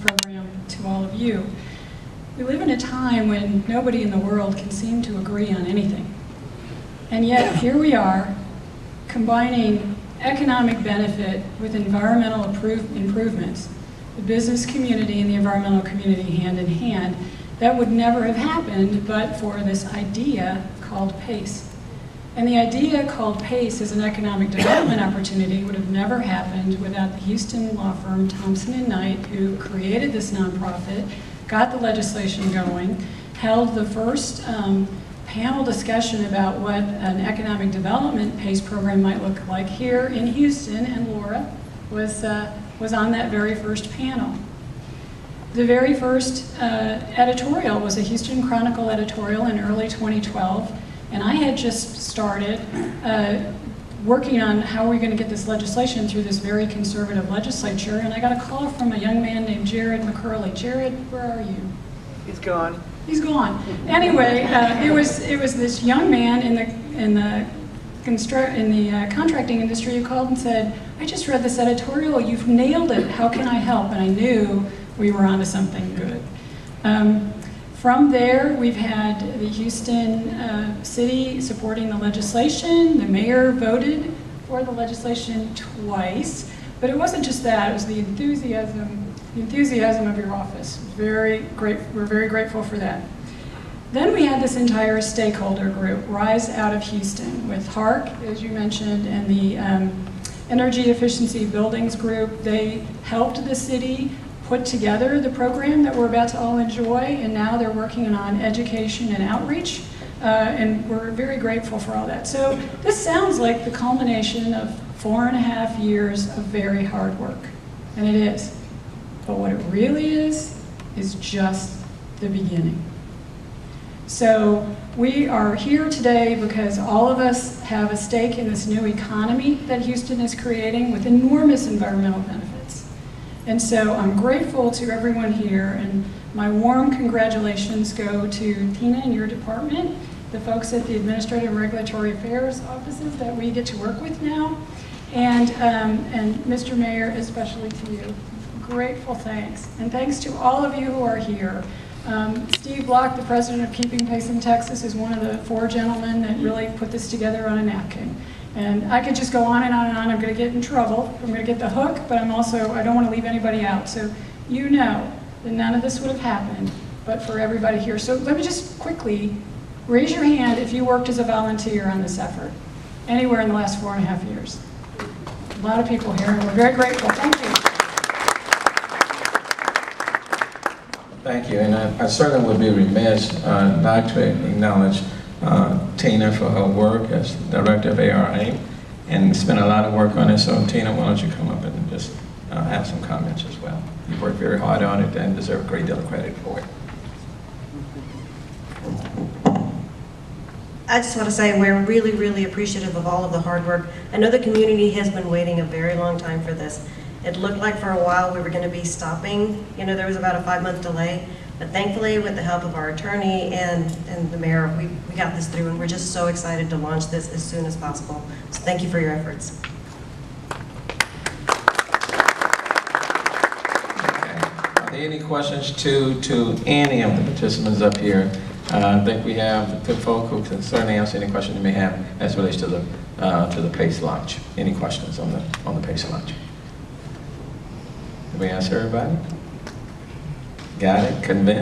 program to all of you. We live in a time when nobody in the world can seem to agree on anything. And yet, here we are, combining economic benefit with environmental improvements, the business community and the environmental community hand in hand. That would never have happened but for this idea called PACE. And the idea called PACE as an economic development opportunity would have never happened without the Houston law firm Thompson & Knight, who created this nonprofit, got the legislation going, held the first panel discussion about what an economic development PACE program might look like here in Houston, and Laura was on that very first panel. The very first editorial was a Houston Chronicle editorial in early 2012, and I had just started working on how we're going to get this legislation through this very conservative legislature, and I got a call from a young man named Jared McCurley. Jared, where are you? He's gone. He's gone. Anyway, it was this young man in the contracting industry who called and said, "I just read this editorial. You've nailed it. How can I help?" And I knew we were onto something good. From there, we've had the Houston City supporting the legislation. The mayor voted for the legislation twice, but it wasn't just that. It was the enthusiasm of your office. We're very grateful for that. Then we had this entire stakeholder group rise out of Houston with HARC, as you mentioned, and the Energy Efficiency Buildings Group. They helped the city put together the program that we're about to all enjoy, and now they're working on education and outreach, and we're very grateful for all that. So this sounds like the culmination of 4.5 years of very hard work, and it is. But what it really is just the beginning. So we are here today because all of us have a stake in this new economy that Houston is creating with enormous environmental benefits. And so I'm grateful to everyone here, and my warm congratulations go to Tina and your department, the folks at the Administrative and Regulatory Affairs offices that we get to work with now, and Mr. Mayor, especially to you. Grateful thanks. And thanks to all of you who are here. Steve Block, the president of Keeping Pace in Texas, is one of the 4 gentlemen that really put this together on a napkin. And I could just go on and on and on. I'm going to get in trouble. I'm going to get the hook, but I don't want to leave anybody out. So you know that none of this would have happened but for everybody here. So let me just quickly raise your hand if you worked as a volunteer on this effort anywhere in the last 4.5 years. A lot of people here, and we're very grateful. Thank you. Thank you, and I certainly would be remiss not to acknowledge Tina for her work as Director of ARA, and spent a lot of work on it. So Tina, why don't you come up and just have some comments as well. You worked very hard on it and deserve a great deal of credit for it. I just want to say we're really, really appreciative of all of the hard work. I know the community has been waiting a very long time for this. It looked like for a while we were going to be stopping. You know, there was about a 5-month delay, but thankfully with the help of our attorney and the mayor, we got this through, and we're just so excited to launch this as soon as possible. So thank you for your efforts. Okay. Are there any questions to any of the participants up here? I think we have good folk who can certainly answer any questions you may have as it relates to the PACE launch. Any questions on the PACE launch? Did we answer everybody? Got it? Convinced?